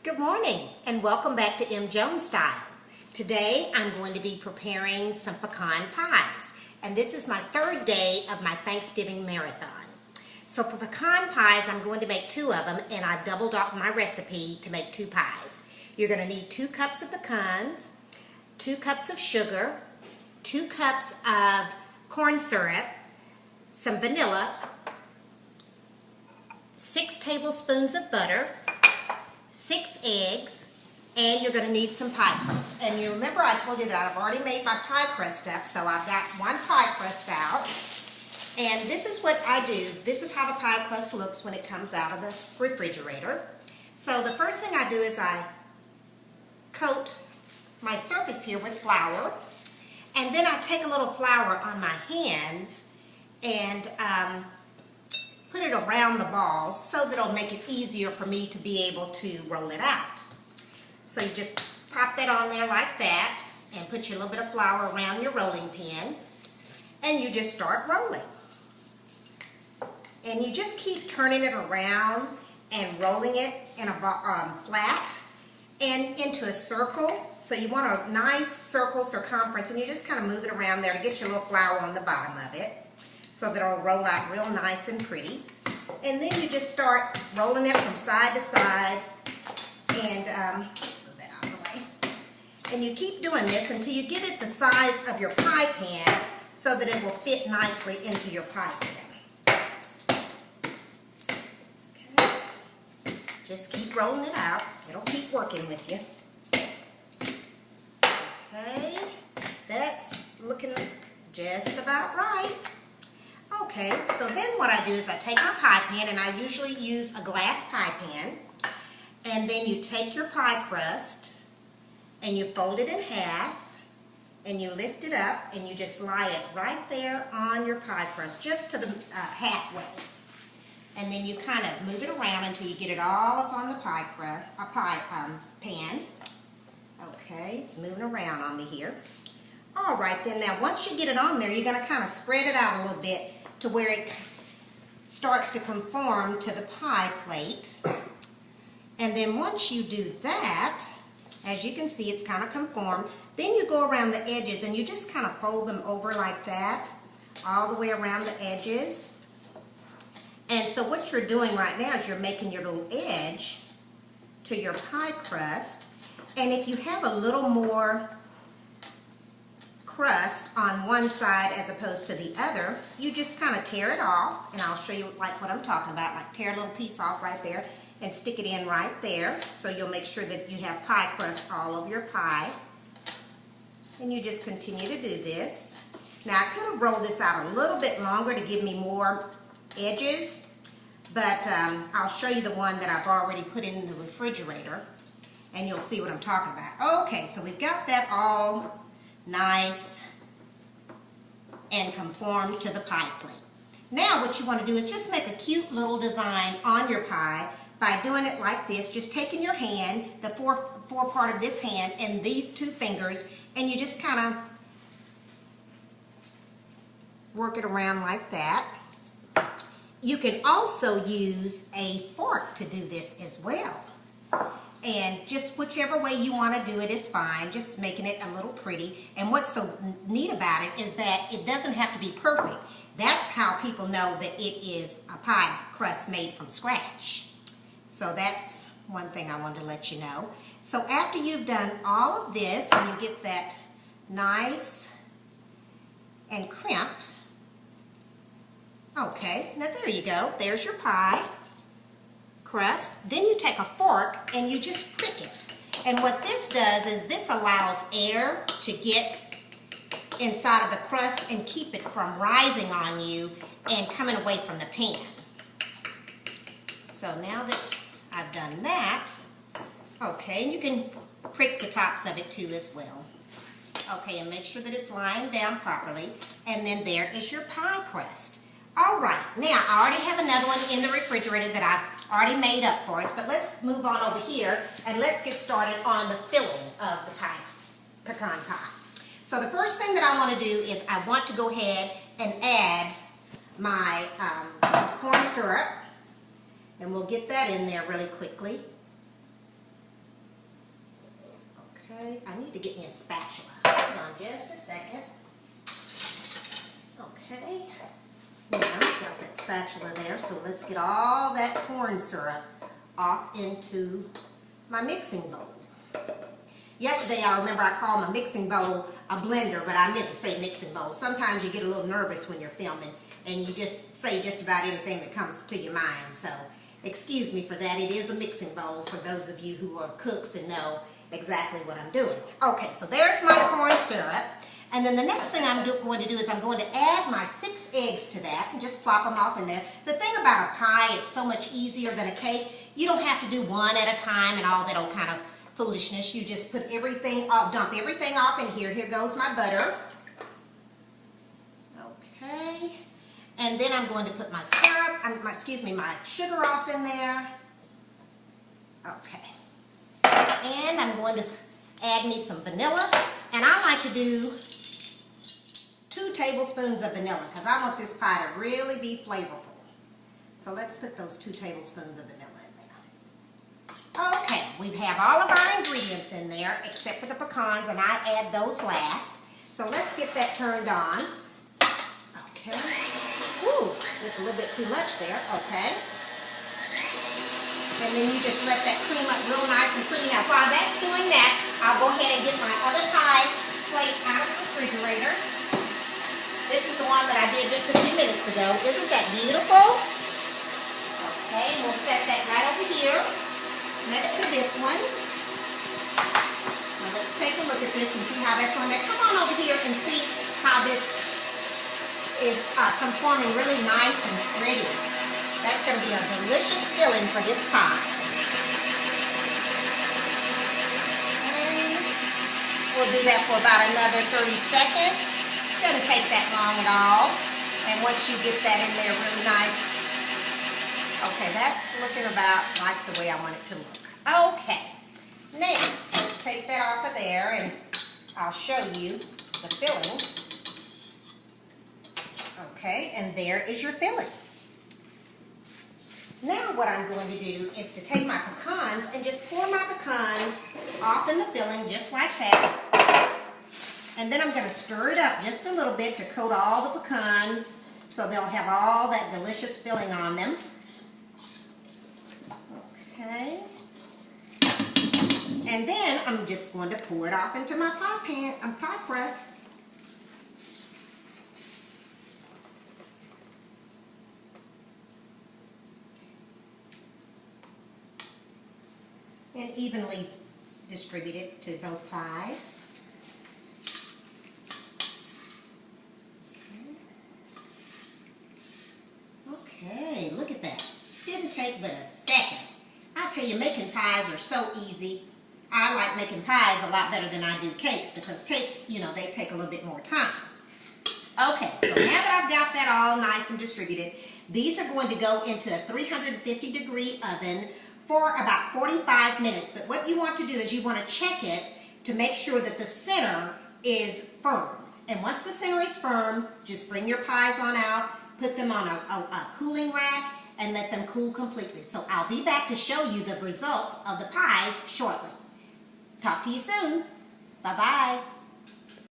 Good morning and welcome back to MjonesStyle. Today I'm going to be preparing some pecan pies, and this is my third day of my Thanksgiving marathon. So for pecan pies I'm going to make 2 of them, and I've doubled up my recipe to make 2 pies. You're going to need 2 cups of pecans, 2 cups of sugar, 2 cups of corn syrup, some vanilla, 6 tablespoons of butter, 6 eggs, and you're going to need some pie crust. And you remember I told you that I've already made my pie crust up, so I've got 1 pie crust out. And this is what I do. This is how the pie crust looks when it comes out of the refrigerator. So the first thing I do is I coat my surface here with flour, and then I take a little flour on my hands and put it around the balls so that it'll make it easier for me to be able to roll it out. So you just pop that on there like that and put your little bit of flour around your rolling pin, and you just start rolling. And you just keep turning it around and rolling it in a flat and into a circle. So you want a nice circle circumference, and you just kind of move it around there to get your little flour on the bottom of it, so that it'll roll out real nice and pretty. And then you just start rolling it from side to side, and move that out of the way. And you keep doing this until you get it the size of your pie pan so that it will fit nicely into your pie pan. Okay. Just keep rolling it out. It'll keep working with you. Okay, that's looking just about right. Okay, so then what I do is I take my pie pan, and I usually use a glass pie pan, and then you take your pie crust and you fold it in half and you lift it up and you just lie it right there on your pie crust, just to the halfway, and then you kind of move it around until you get it all up on the pie pan. Okay, it's moving around on me here. All right, then now once you get it on there, you're going to kind of spread it out a little bit to where it starts to conform to the pie plate. And then once you do that, as you can see, it's kind of conformed. Then you go around the edges and you just kind of fold them over like that, all the way around the edges. And so what you're doing right now is you're making your little edge to your pie crust. And if you have a little more crust on one side as opposed to the other, you just kind of tear it off, and I'll show you like what I'm talking about, like tear a little piece off right there and stick it in right there, so you'll make sure that you have pie crust all over your pie. And you just continue to do this. Now I could have rolled this out a little bit longer to give me more edges, but I'll show you the one that I've already put in the refrigerator, and you'll see what I'm talking about. Okay, so we've got that all nice and conform to the pie plate. Now what you want to do is just make a cute little design on your pie by doing it like this, just taking your hand, the fore part of this hand and these 2 fingers, and you just kind of work it around like that. You can also use a fork to do this as well. And just whichever way you want to do it is fine, just making it a little pretty. And what's so neat about it is that it doesn't have to be perfect. That's how people know that it is a pie crust made from scratch. So that's one thing I wanted to let you know. So after you've done all of this and you get that nice and crimped, okay, now there you go. There's your pie crust. Then you take a fork and you just prick it. And what this does is this allows air to get inside of the crust and keep it from rising on you and coming away from the pan. So now that I've done that, okay, and you can prick the tops of it too as well. Okay, and make sure that it's lying down properly. And then there is your pie crust. All right, now I already have another one in the refrigerator that I've already made up for us, but let's move on over here and let's get started on the filling of the pecan pie. So the first thing that I want to do is I want to go ahead and add my corn syrup, and we'll get that in there really quickly. Okay, I need to get me a spatula. Hold on just a second. Okay, now got that spatula there, so let's get all that corn syrup off into my mixing bowl. Yesterday, I remember I called my mixing bowl a blender, but I meant to say mixing bowl. Sometimes you get a little nervous when you're filming, and you just say just about anything that comes to your mind. So, excuse me for that. It is a mixing bowl for those of you who are cooks and know exactly what I'm doing. Okay, so there's my corn syrup. And then the next thing I'm going to do is I'm going to add my 6 eggs to that and just plop them off in there. The thing about a pie, it's so much easier than a cake. You don't have to do one at a time and all that old kind of foolishness. You just put everything, dump everything off in here. Here goes my butter. Okay. And then I'm going to put my syrup, my sugar off in there. Okay. And I'm going to add me some vanilla. And I like to do 2 tablespoons of vanilla because I want this pie to really be flavorful. So let's put those 2 tablespoons of vanilla in there. Okay, we have all of our ingredients in there except for the pecans, and I add those last. So let's get that turned on. Okay. Ooh, just a little bit too much there. Okay. And then you just let that cream up real nice and pretty. Now, while that's doing that, I'll go ahead and get my other pie plate out of the refrigerator. This is the one that I did just a few minutes ago. Isn't that beautiful? Okay, and we'll set that right over here next to this one. Now let's take a look at this and see how that's going. Now come on over here and see how this is conforming really nice and pretty. That's going to be a delicious filling for this pie. And we'll do that for about another 30 seconds. Doesn't take that long at all. And once you get that in there really nice, okay, that's looking about like the way I want it to look. Okay, now let's take that off of there and I'll show you the filling. Okay, and there is your filling. Now what I'm going to do is to take my pecans and just pour my pecans off in the filling just like that. And then I'm going to stir it up just a little bit to coat all the pecans so they'll have all that delicious filling on them. Okay. And then I'm just going to pour it off into my pie crust. And evenly distribute it to both pies. Okay, look at that. Didn't take but a second. I tell you, making pies are so easy. I like making pies a lot better than I do cakes because cakes, you know, they take a little bit more time. Okay, so now that I've got that all nice and distributed, these are going to go into a 350-degree oven for about 45 minutes. But what you want to do is you want to check it to make sure that the center is firm. And once the center is firm, just bring your pies on out, put them on a cooling rack, and let them cool completely. So I'll be back to show you the results of the pies shortly. Talk to you soon. Bye-bye.